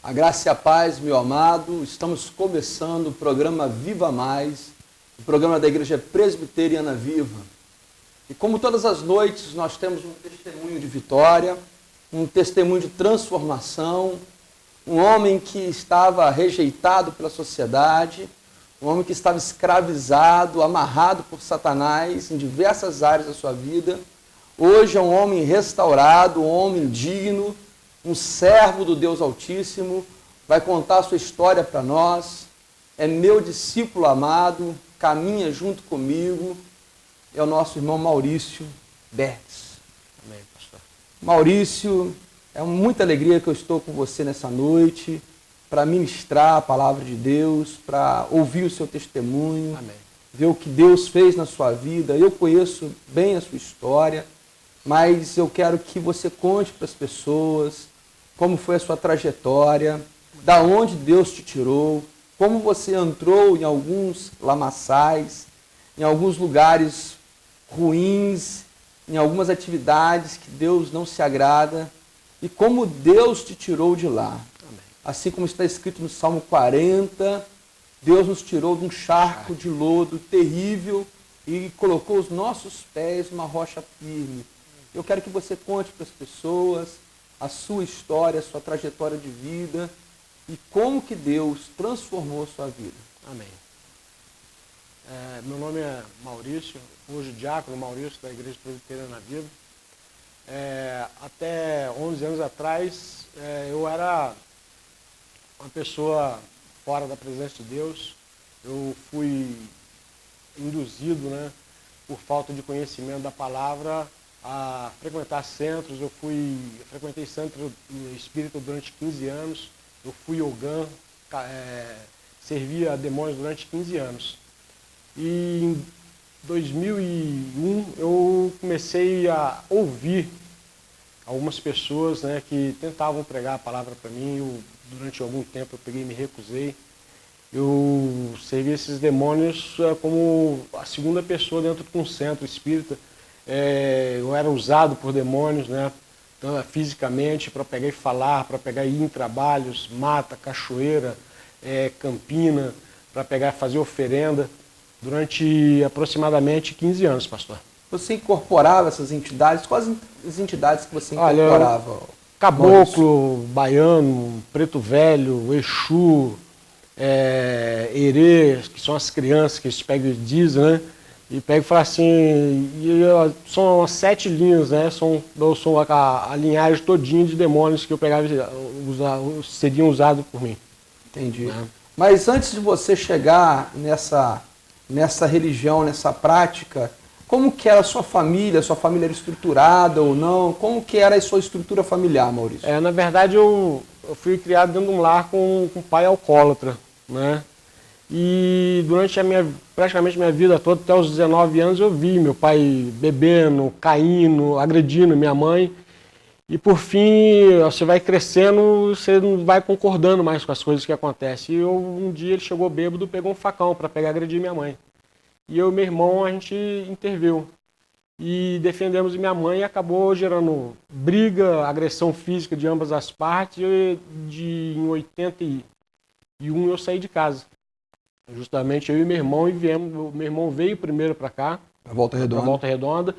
A graça e a paz, meu amado, estamos começando o programa Viva Mais, o programa da Igreja Presbiteriana Viva. E como todas as noites, nós temos um testemunho de vitória, um testemunho de transformação, um homem que estava rejeitado pela sociedade, um homem que estava escravizado, amarrado por Satanás em diversas áreas da sua vida. Hoje é um homem restaurado, um homem digno, um servo do Deus Altíssimo, vai contar a sua história para nós, é meu discípulo amado, caminha junto comigo, é o nosso irmão Maurício Bertz. Amém, pastor. Maurício, é muita alegria que eu estou com você nessa noite, para ministrar a palavra de Deus, para ouvir o seu testemunho, Amém. ver o que Deus fez na sua vida. Eu conheço bem a sua história, mas eu quero que você conte para as pessoas como foi a sua trajetória, da onde Deus te tirou, como você entrou em alguns lamaçais, em alguns lugares ruins, em algumas atividades que Deus não se agrada, e como Deus te tirou de lá. Amém. Assim como está escrito no Salmo 40, Deus nos tirou de um charco de lodo terrível e colocou os nossos pés numa rocha firme. Eu quero que você conte para as pessoas a sua história, a sua trajetória de vida e como que Deus transformou a sua vida. Amém. Meu nome é Maurício, hoje diácono Maurício da Igreja Presbiteriana Viva. Até 11 anos atrás, eu era uma pessoa fora da presença de Deus. Eu fui induzido, por falta de conhecimento da palavra, a frequentar centros. Eu frequentei centro espírita durante 15 anos. Eu fui ogã, servi a demônios durante 15 anos. E em 2001 eu comecei a ouvir algumas pessoas que tentavam pregar a palavra para mim. Durante algum tempo eu peguei e me recusei. Eu servi esses demônios como a segunda pessoa dentro de um centro espírita. Eu era usado por demônios, então, fisicamente, para pegar e falar, para pegar e ir em trabalhos, mata, cachoeira, campina, para pegar e fazer oferenda, durante aproximadamente 15 anos, pastor. Você incorporava essas entidades? Quais as entidades que você incorporava? Olha, caboclo, baiano, preto velho, exu, herê, que são as crianças que eles pegam e dizem, e pega e fala assim, são as 7 linhas, eu sou a linhagem todinha de demônios que eu pegava seriam usados por mim. Entendi. Mas antes de você chegar nessa religião, nessa prática, como que era a sua família? Sua família era estruturada ou não? Como que era a sua estrutura familiar, Maurício? Na verdade, eu fui criado dentro de um lar com um pai alcoólatra, E durante praticamente minha vida toda, até os 19 anos, eu vi meu pai bebendo, caindo, agredindo minha mãe. E por fim, você vai crescendo, você não vai concordando mais com as coisas que acontecem. E um dia ele chegou bêbado, pegou um facão para pegar e agredir minha mãe. E eu e meu irmão, a gente interveio. E defendemos minha mãe e acabou gerando briga, agressão física de ambas as partes. Em 81 eu saí de casa. Justamente eu e meu irmão viemos. Meu irmão veio primeiro para cá, para Volta Redonda,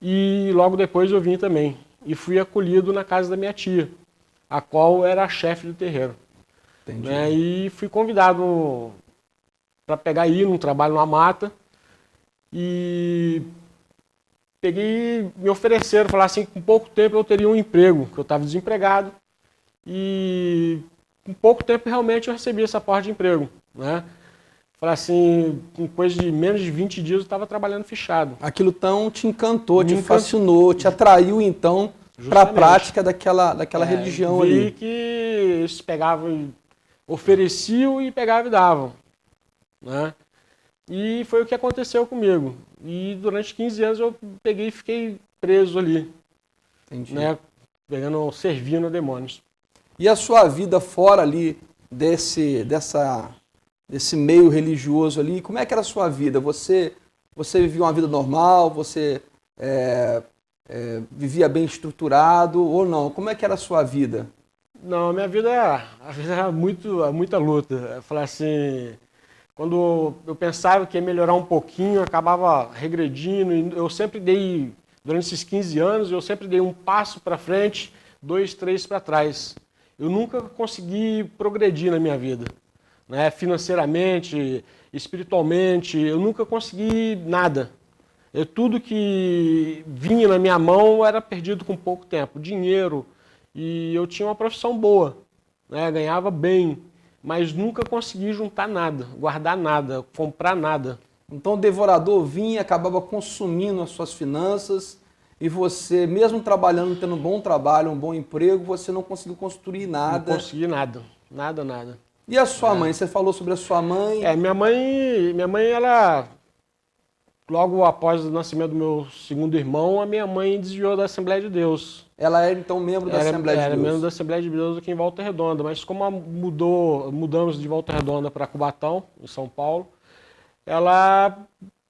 e logo depois eu vim também. E fui acolhido na casa da minha tia, a qual era a chefe do terreiro. Entendi. E fui convidado para pegar e ir num trabalho na mata. E peguei, me ofereceram, falaram assim, com pouco tempo eu teria um emprego, que eu estava desempregado. E com pouco tempo realmente eu recebi essa porta de emprego, Falei assim, com coisa de menos de 20 dias eu estava trabalhando fichado. Aquilo tão te encantou, te fascinou, te atraiu então para a prática daquela religião ali. Vi que eles pegavam, ofereciam e pegavam e davam. E foi o que aconteceu comigo. E durante 15 anos eu peguei e fiquei preso ali. Entendi. Servindo a demônios. E a sua vida fora ali desse meio religioso ali, como é que era a sua vida? Você vivia uma vida normal? Você vivia bem estruturado ou não? Como é que era a sua vida? Não, a vida é muita luta. Eu falei assim, quando eu pensava que ia melhorar um pouquinho, eu acabava regredindo. E eu sempre dei, durante esses 15 anos, eu sempre dei um passo para frente, 2, 3 para trás. Eu nunca consegui progredir na minha vida, né? Financeiramente, espiritualmente, eu nunca consegui nada. Tudo que vinha na minha mão era perdido com pouco tempo. Dinheiro, e eu tinha uma profissão boa, né? Ganhava bem, mas nunca consegui juntar nada, guardar nada, comprar nada. Então o devorador vinha e acabava consumindo as suas finanças e você, mesmo trabalhando, tendo um bom trabalho, um bom emprego, você não conseguiu construir nada. Não consegui nada, nada. E a sua mãe? Você falou sobre a sua mãe? Minha mãe, ela, logo após o nascimento do meu segundo irmão, a minha mãe desviou da Assembleia de Deus. Ela era então membro da Assembleia de Deus? Era membro da Assembleia de Deus aqui em Volta Redonda, mas como mudamos de Volta Redonda para Cubatão, em São Paulo, ela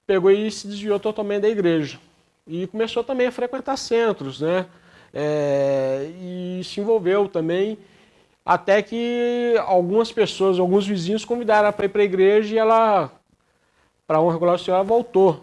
pegou e se desviou totalmente da igreja. E começou também a frequentar centros, né? E se envolveu também, até que algumas pessoas, alguns vizinhos convidaram ela para ir para a igreja e ela, para honra e glória do Senhor, ela voltou.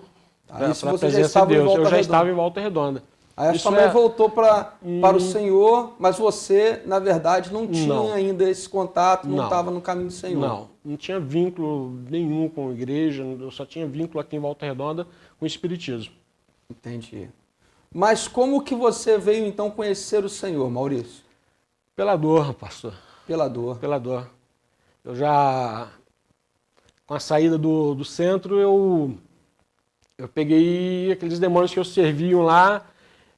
Isso você já estava em Volta Redonda? Eu já estava em Volta Redonda. Aí a sua mãe voltou para o Senhor, mas você, na verdade, não tinha ainda esse contato, não estava no caminho do Senhor. Não tinha vínculo nenhum com a igreja, eu só tinha vínculo aqui em Volta Redonda com o Espiritismo. Entendi. Mas como que você veio então conhecer o Senhor, Maurício? Pela dor, pastor. Pela dor. Pela dor. Eu já, com a saída do centro, eu peguei aqueles demônios que eu serviam lá.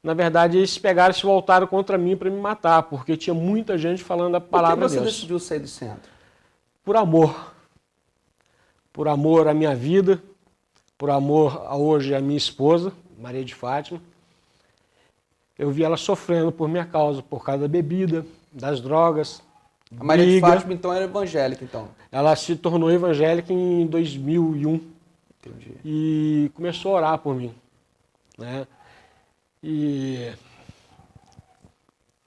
Na verdade, eles pegaram e se voltaram contra mim para me matar, porque tinha muita gente falando a palavra de Deus. Por que você decidiu sair do centro? Por amor. Por amor à minha vida, por amor hoje à minha esposa, Maria de Fátima. Eu vi ela sofrendo por minha causa, por causa da bebida, das drogas. A Maria de Fátima, então, era evangélica, então? Ela se tornou evangélica em 2001. Entendi. E começou a orar por mim, né? E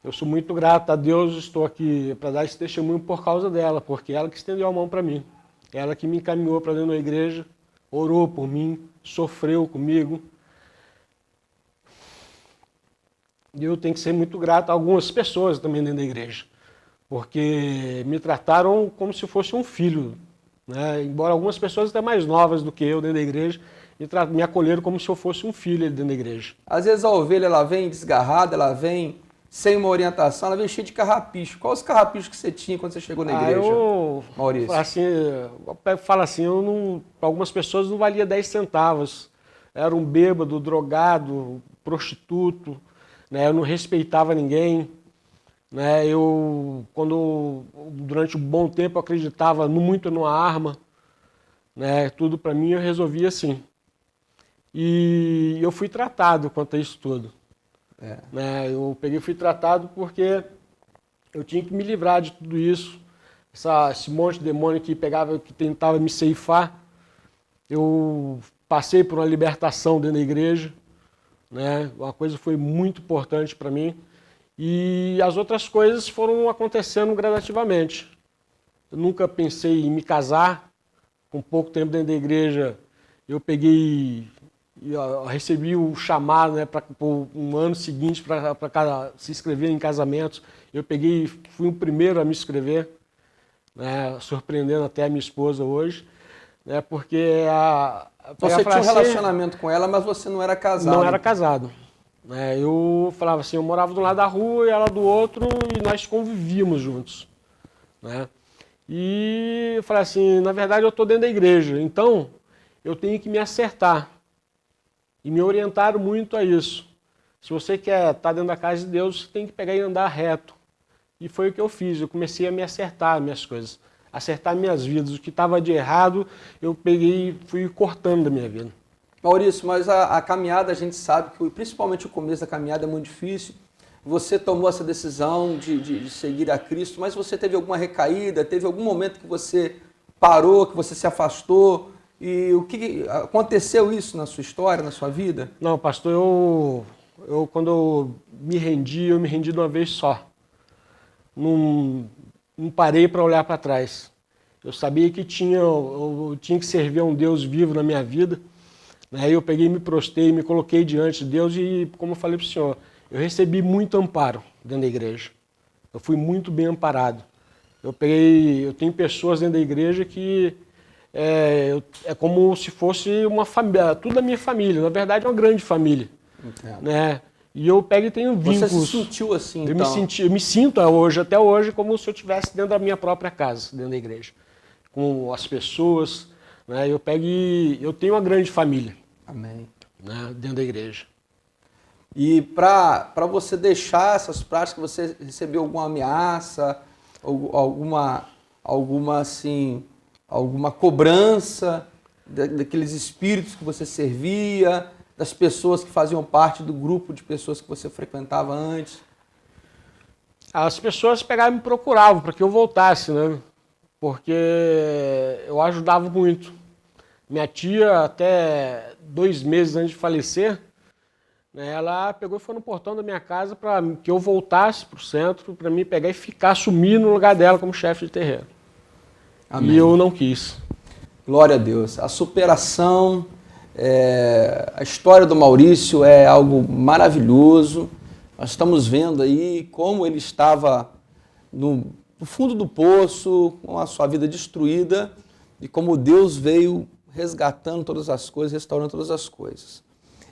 eu sou muito grato a Deus, estou aqui para dar esse testemunho por causa dela, porque ela que estendeu a mão para mim. Ela que me encaminhou para dentro da igreja, orou por mim, sofreu comigo. E eu tenho que ser muito grato a algumas pessoas também dentro da igreja, porque me trataram como se fosse um filho, né? Embora algumas pessoas até mais novas do que eu dentro da igreja, me acolheram como se eu fosse um filho dentro da igreja. Às vezes a ovelha ela vem desgarrada, ela vem sem uma orientação, ela vem cheia de carrapicho. Quais os carrapichos que você tinha quando você chegou na igreja, Maurício? Eu falo assim, para algumas pessoas não valia 10 centavos. Era um bêbado, drogado, prostituto, né? Eu não respeitava ninguém. Né? Durante um bom tempo, eu acreditava muito numa arma. Né? Tudo para mim eu resolvia assim. E eu fui tratado quanto a isso tudo. Né? Eu fui tratado porque eu tinha que me livrar de tudo isso. Esse monte de demônio que tentava me ceifar. Eu passei por uma libertação dentro da igreja. Né? Uma coisa foi muito importante para mim. E as outras coisas foram acontecendo gradativamente. Eu nunca pensei em me casar. Com pouco tempo dentro da igreja, eu recebi o chamado, né, para um ano seguinte para se inscrever em casamentos. Eu fui o primeiro a me inscrever, né, surpreendendo até a minha esposa hoje, né, porque você tinha um relacionamento com ela, mas você não era casado? Não era casado. Né, eu falava assim, eu morava do lado da rua e ela do outro e nós convivíamos juntos. Né. E eu falei assim, na verdade eu estou dentro da igreja, então eu tenho que me acertar. E me orientaram muito a isso. Se você quer estar dentro da casa de Deus, você tem que pegar e andar reto. E foi o que eu fiz, eu comecei a me acertar minhas coisas, acertar minhas vidas. O que estava de errado, eu peguei e fui cortando da minha vida. Maurício, mas a caminhada, a gente sabe que principalmente o começo da caminhada é muito difícil. Você tomou essa decisão de seguir a Cristo, mas você teve alguma recaída, teve algum momento que você parou, que você se afastou? E o que aconteceu isso na sua história, na sua vida? Não, pastor, quando eu me rendi de uma vez só. não parei para olhar para trás. Eu sabia que eu tinha que servir a um Deus vivo na minha vida. Aí eu peguei, me prostrei, me coloquei diante de Deus e, como eu falei para o senhor, eu recebi muito amparo dentro da igreja. Eu fui muito bem amparado. Eu tenho pessoas dentro da igreja que é como se fosse uma família, tudo da minha família. Na verdade, é uma grande família. Entendo. Né? E eu pego e tenho vínculos. Você se sentiu assim, então? Eu me sinto hoje, até hoje, como se eu estivesse dentro da minha própria casa, dentro da igreja. Com as pessoas, né? Eu pego e eu tenho uma grande família. Amém. Né? Dentro da igreja. E para você deixar essas práticas, você recebeu alguma ameaça, alguma cobrança daqueles espíritos que você servia, das pessoas que faziam parte do grupo de pessoas que você frequentava antes? As pessoas pegavam e me procuravam para que eu voltasse, né? Porque eu ajudava muito. Minha tia, até 2 meses antes de falecer, né, ela pegou e foi no portão da minha casa para que eu voltasse para o centro, para mim pegar e ficar, assumir no lugar dela como chefe de terreiro. Amém. E eu não quis. Glória a Deus. A superação, a história do Maurício é algo maravilhoso. Nós estamos vendo aí como ele estava no fundo do poço, com a sua vida destruída, e como Deus veio resgatando todas as coisas, restaurando todas as coisas.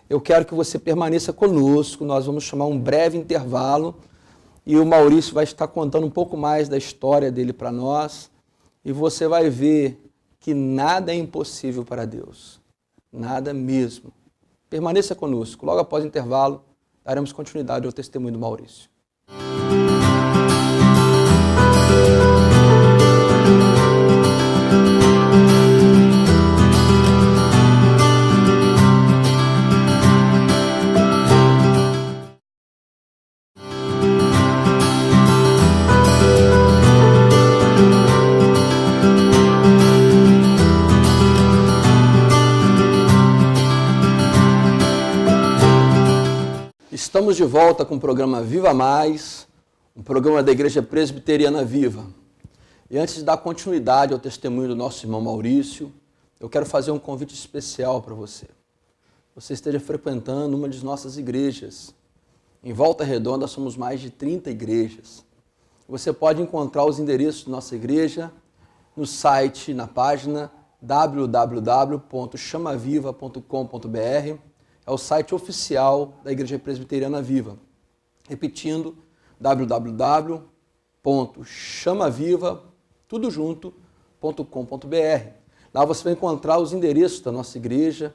Eu quero que você permaneça conosco, nós vamos chamar um breve intervalo, e o Maurício vai estar contando um pouco mais da história dele para nós, e você vai ver que nada é impossível para Deus. Nada mesmo. Permaneça conosco. Logo após o intervalo, daremos continuidade ao testemunho do Maurício. Estamos de volta com o programa Viva Mais, um programa da Igreja Presbiteriana Viva. E antes de dar continuidade ao testemunho do nosso irmão Maurício, eu quero fazer um convite especial para você. Você esteja frequentando uma de nossas igrejas. Em Volta Redonda somos mais de 30 igrejas. Você pode encontrar os endereços da nossa igreja no site, na página www.chamaviva.com.br. É o site oficial da Igreja Presbiteriana Viva. Repetindo, www.chamaviva.com.br. Lá você vai encontrar os endereços da nossa igreja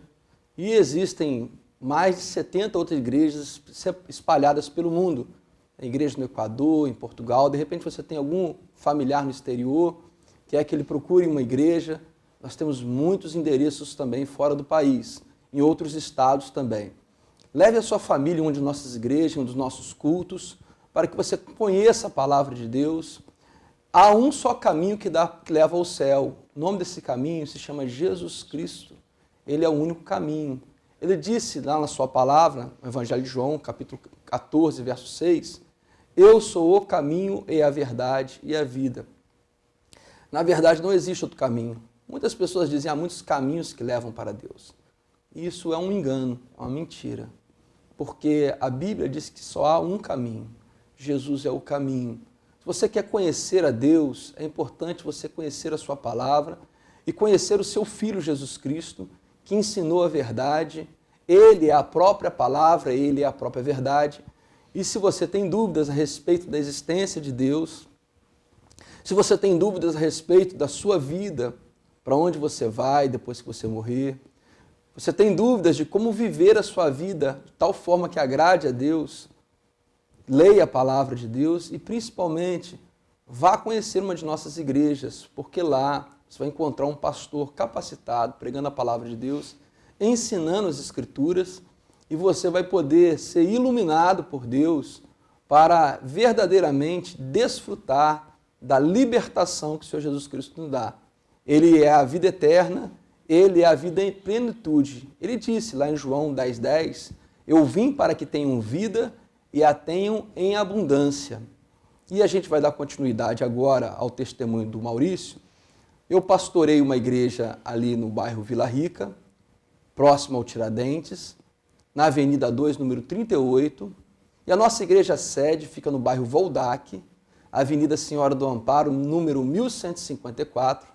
e existem mais de 70 outras igrejas espalhadas pelo mundo. Tem igreja no Equador, em Portugal. De repente você tem algum familiar no exterior que é que ele procure uma igreja. Nós temos muitos endereços também fora do país, em outros estados também. Leve a sua família em uma de nossas igrejas, em um dos nossos cultos, para que você conheça a palavra de Deus. Há um só caminho que leva ao céu. O nome desse caminho se chama Jesus Cristo. Ele é o único caminho. Ele disse lá na sua palavra, no Evangelho de João, capítulo 14, verso 6, eu sou o caminho e a verdade e a vida. Na verdade, não existe outro caminho. Muitas pessoas dizem, há muitos caminhos que levam para Deus. Isso é um engano, é uma mentira. Porque a Bíblia diz que só há um caminho. Jesus é o caminho. Se você quer conhecer a Deus, é importante você conhecer a sua palavra e conhecer o seu Filho Jesus Cristo, que ensinou a verdade. Ele é a própria palavra, ele é a própria verdade. E se você tem dúvidas a respeito da existência de Deus, se você tem dúvidas a respeito da sua vida, para onde você vai depois que você morrer, você tem dúvidas de como viver a sua vida de tal forma que agrade a Deus, leia a palavra de Deus e, principalmente, vá conhecer uma de nossas igrejas, porque lá você vai encontrar um pastor capacitado, pregando a palavra de Deus, ensinando as Escrituras, e você vai poder ser iluminado por Deus para verdadeiramente desfrutar da libertação que o Senhor Jesus Cristo nos dá. Ele é a vida eterna, ele é a vida em plenitude. Ele disse lá em João 10:10, eu vim para que tenham vida e a tenham em abundância. E a gente vai dar continuidade agora ao testemunho do Maurício. Eu pastorei uma igreja ali no bairro Vila Rica, próximo ao Tiradentes, na Avenida 2, número 38. E a nossa igreja sede fica no bairro Voldac, Avenida Senhora do Amparo, número 1154.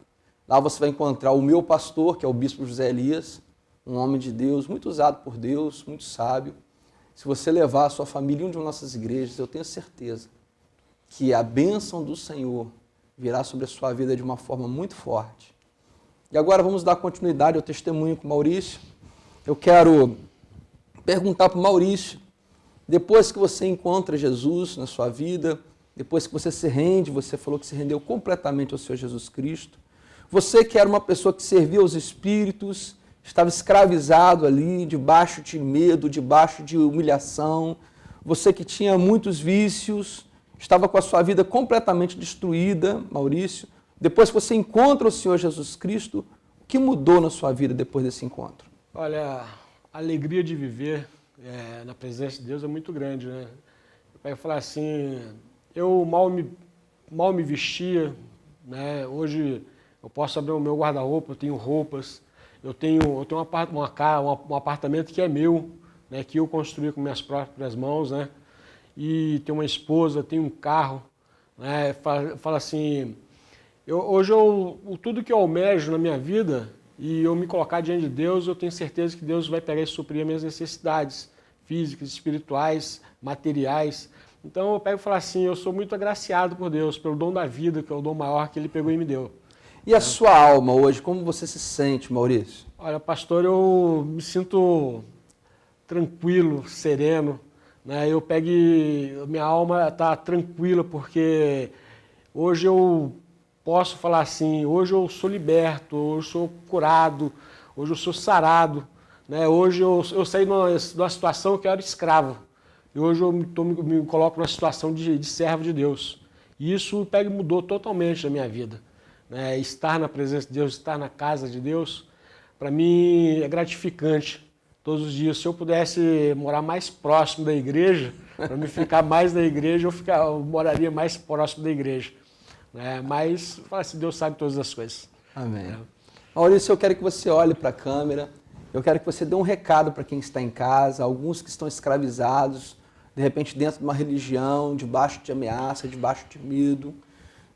Lá você vai encontrar o meu pastor, que é o Bispo José Elias, um homem de Deus, muito usado por Deus, muito sábio. Se você levar a sua família em uma de nossas igrejas, eu tenho certeza que a bênção do Senhor virá sobre a sua vida de uma forma muito forte. E agora vamos dar continuidade ao testemunho com o Maurício. Eu quero perguntar para o Maurício, depois que você encontra Jesus na sua vida, depois que você se rende, você falou que se rendeu completamente ao Senhor Jesus Cristo, você que era uma pessoa que servia aos espíritos, estava escravizado ali, debaixo de medo, debaixo de humilhação, você que tinha muitos vícios, estava com a sua vida completamente destruída, Maurício. Depois que você encontra o Senhor Jesus Cristo, o que mudou na sua vida depois desse encontro? Olha, a alegria de viver na presença de Deus é muito grande, né? Eu pego e falo assim, eu mal me vestia, né? Hoje eu posso abrir o meu guarda-roupa, eu tenho roupas, eu tenho um apartamento que é meu, né? Que eu construí com minhas próprias mãos, né? E tenho uma esposa, tenho um carro, né? Fala assim, tudo que eu almejo na minha vida e eu me colocar diante de Deus, eu tenho certeza que Deus vai pegar e suprir as minhas necessidades físicas, espirituais, materiais. Então eu pego e falo assim, eu sou muito agraciado por Deus, pelo dom da vida, que é o dom maior que Ele pegou e me deu. E a sua alma hoje, como você se sente, Maurício? Olha, pastor, eu me sinto tranquilo, sereno, né? Eu pego e minha alma está tranquila, porque hoje eu posso falar assim, hoje eu sou liberto, hoje eu sou curado, hoje eu sou sarado, né? Hoje eu saí de uma situação que eu era escravo, e hoje eu me coloco numa situação de servo de Deus. E isso pega e mudou totalmente a minha vida. Né? Estar na presença de Deus, estar na casa de Deus, para mim é gratificante todos os dias. Se eu pudesse morar mais próximo da igreja, para me ficar mais na igreja, eu moraria mais próximo da igreja. Né? Mas, fala assim, Deus sabe todas as coisas. Amém. Maurício, eu quero que você olhe para a câmera, eu quero que você dê um recado para quem está em casa, alguns que estão escravizados, de repente dentro de uma religião, debaixo de ameaça, debaixo de medo,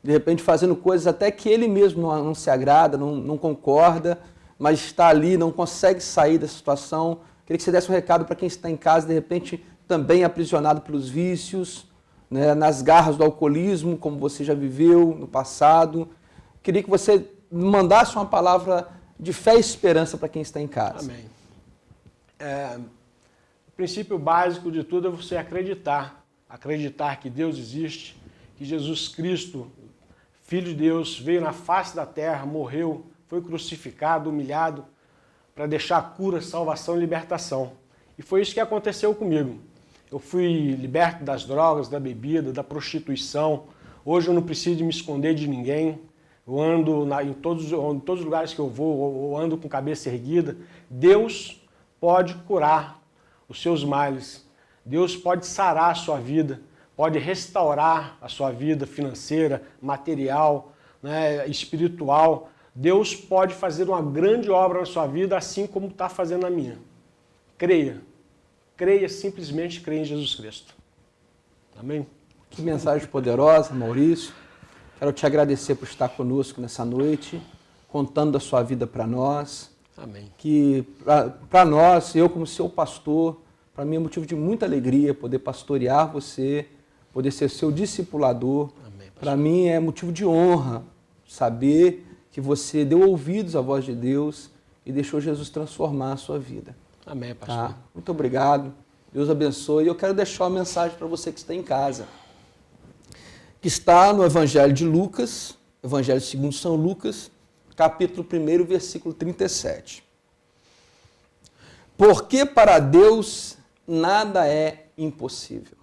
de repente fazendo coisas até que ele mesmo não se agrada, não concorda, mas está ali, não consegue sair dessa situação. Queria que você desse um recado para quem está em casa, de repente também aprisionado pelos vícios, né, nas garras do alcoolismo, como você já viveu no passado. Queria que você mandasse uma palavra de fé e esperança para quem está em casa. Amém. O princípio básico de tudo é você acreditar que Deus existe, que Jesus Cristo, Filho de Deus, veio na face da terra, morreu, foi crucificado, humilhado, para deixar cura, salvação e libertação. E foi isso que aconteceu comigo. Eu fui liberto das drogas, da bebida, da prostituição. Hoje eu não preciso me esconder de ninguém. Eu ando em todos os lugares que eu vou, eu ando com cabeça erguida. Deus pode curar os seus males. Deus pode sarar a sua vida, pode restaurar a sua vida financeira, material, né, espiritual. Deus pode fazer uma grande obra na sua vida, assim como está fazendo na minha. Creia. Creia, simplesmente creia em Jesus Cristo. Amém? Que mensagem poderosa, Maurício. Quero te agradecer por estar conosco nessa noite, contando da sua vida para nós. Amém. Que para nós, eu como seu pastor, para mim é motivo de muita alegria poder pastorear você, poder ser seu discipulador. Para mim é motivo de honra saber que você deu ouvidos à voz de Deus e deixou Jesus transformar a sua vida. Amém, pastor. Tá? Muito obrigado. Deus abençoe. E eu quero deixar uma mensagem para você que está em casa, que está no Evangelho de Lucas, Evangelho segundo São Lucas, capítulo 1, versículo 37. Porque para Deus nada é impossível.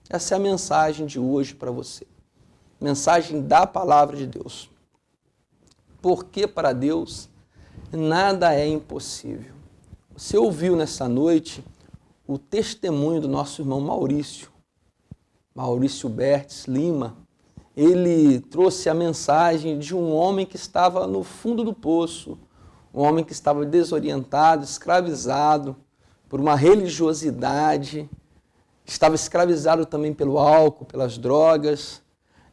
Essa é a mensagem de hoje para você. Mensagem da palavra de Deus. Porque para Deus nada é impossível. Você ouviu nessa noite o testemunho do nosso irmão Maurício, Maurício Bertes Lima, ele trouxe a mensagem de um homem que estava no fundo do poço, um homem que estava desorientado, escravizado por uma religiosidade, estava escravizado também pelo álcool, pelas drogas,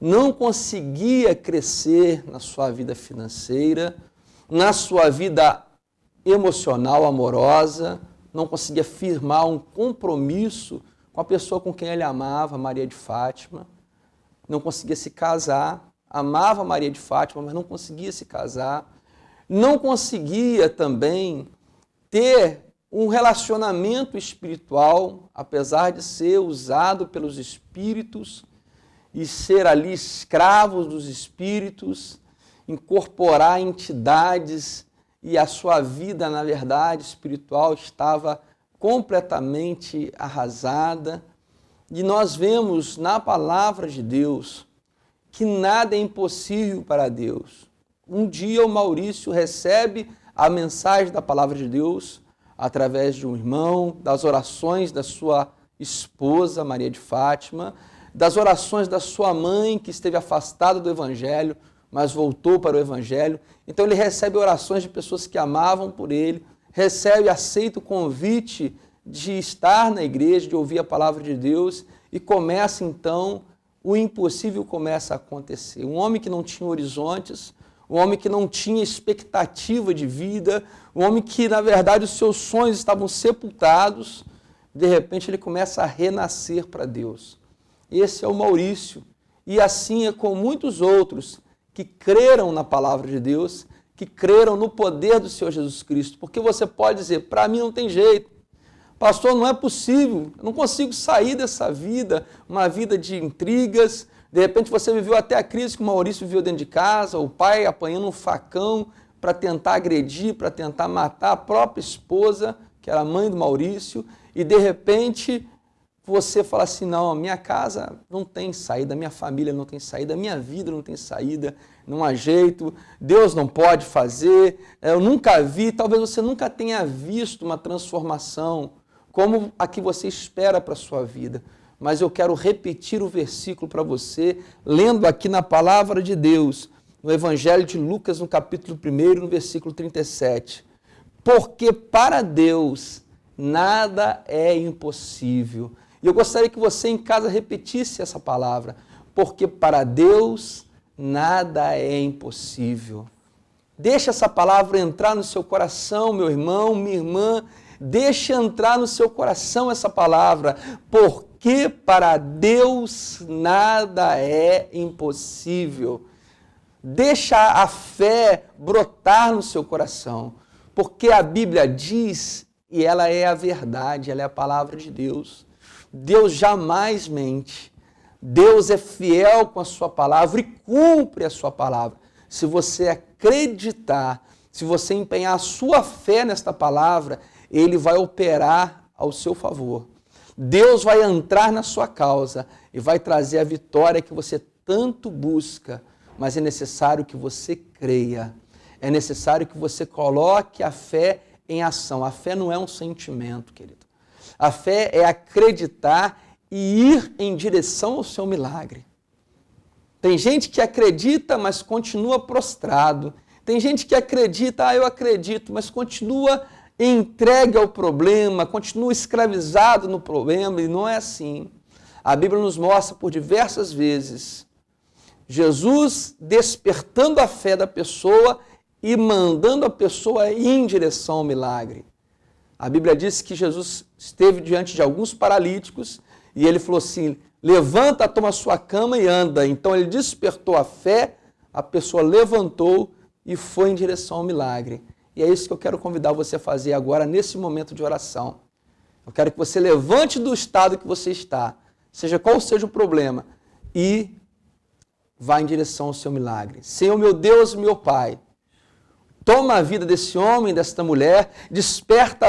não conseguia crescer na sua vida financeira, na sua vida emocional, amorosa, não conseguia firmar um compromisso com a pessoa com quem ele amava, Maria de Fátima, não conseguia se casar, amava Maria de Fátima, mas não conseguia se casar, não conseguia também ter um relacionamento espiritual, apesar de ser usado pelos espíritos e ser ali escravo dos espíritos, incorporar entidades, e a sua vida, na verdade, espiritual estava completamente arrasada. E nós vemos na palavra de Deus que nada é impossível para Deus. Um dia o Maurício recebe a mensagem da palavra de Deus através de um irmão, das orações da sua esposa, Maria de Fátima, das orações da sua mãe, que esteve afastada do Evangelho, mas voltou para o Evangelho. Então ele recebe orações de pessoas que amavam por ele, recebe e aceita o convite de estar na igreja, de ouvir a palavra de Deus, e começa então, o impossível começa a acontecer. Um homem que não tinha horizontes, um homem que não tinha expectativa de vida, um homem que, na verdade, os seus sonhos estavam sepultados, de repente ele começa a renascer para Deus. Esse é o Maurício. E assim é com muitos outros que creram na palavra de Deus, que creram no poder do Senhor Jesus Cristo. Porque você pode dizer, para mim não tem jeito. Pastor, não é possível, eu não consigo sair dessa vida, uma vida de intrigas. De repente você viveu até a crise que o Maurício viveu dentro de casa, o pai apanhando um facão para tentar agredir, para tentar matar a própria esposa, que era a mãe do Maurício, e de repente você fala assim, não, minha casa não tem saída, minha família não tem saída, minha vida não tem saída, não há jeito, Deus não pode fazer, eu nunca vi, talvez você nunca tenha visto uma transformação como a que você espera para a sua vida. Mas eu quero repetir o versículo para você, lendo aqui na palavra de Deus, no Evangelho de Lucas, no capítulo 1, no versículo 37. Porque para Deus nada é impossível. E eu gostaria que você em casa repetisse essa palavra. Porque para Deus nada é impossível. Deixa essa palavra entrar no seu coração, meu irmão, minha irmã. Deixa entrar no seu coração essa palavra. Porque para Deus nada é impossível. Deixa a fé brotar no seu coração. Porque a Bíblia diz, e ela é a verdade, ela é a palavra de Deus. Deus jamais mente. Deus é fiel com a sua palavra e cumpre a sua palavra. Se você acreditar, se você empenhar a sua fé nesta palavra, Ele vai operar ao seu favor. Deus vai entrar na sua causa e vai trazer a vitória que você tanto busca, mas é necessário que você creia. É necessário que você coloque a fé em ação. A fé não é um sentimento, querido. A fé é acreditar e ir em direção ao seu milagre. Tem gente que acredita, mas continua prostrado. Tem gente que acredita, eu acredito, mas continua entregue ao problema, continua escravizado no problema, e não é assim. A Bíblia nos mostra por diversas vezes Jesus despertando a fé da pessoa e mandando a pessoa ir em direção ao milagre. A Bíblia diz que Jesus esteve diante de alguns paralíticos e ele falou assim, levanta, toma sua cama e anda. Então ele despertou a fé, a pessoa levantou e foi em direção ao milagre. E é isso que eu quero convidar você a fazer agora, nesse momento de oração. Eu quero que você levante do estado que você está, seja qual seja o problema, e vá em direção ao seu milagre. Senhor, meu Deus, meu Pai, toma a vida desse homem, desta mulher, desperta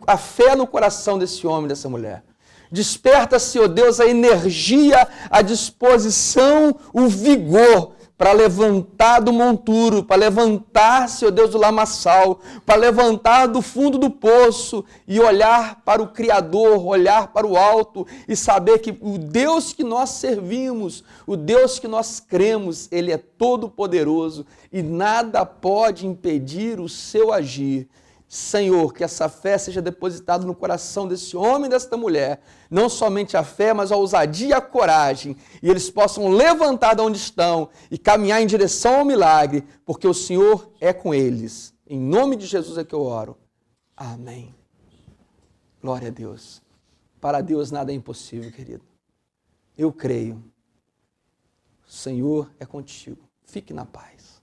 a fé no coração desse homem, dessa mulher. Desperta, Senhor Deus, a energia, a disposição, o vigor para levantar do monturo, para levantar, Senhor Deus, do lamaçal, para levantar do fundo do poço e olhar para o Criador, olhar para o alto e saber que o Deus que nós servimos, o Deus que nós cremos, Ele é todo poderoso e nada pode impedir o seu agir. Senhor, que essa fé seja depositada no coração desse homem e desta mulher, não somente a fé, mas a ousadia e a coragem, e eles possam levantar de onde estão e caminhar em direção ao milagre, porque o Senhor é com eles. Em nome de Jesus é que eu oro. Amém. Glória a Deus. Para Deus nada é impossível, querido. Eu creio. O Senhor é contigo. Fique na paz.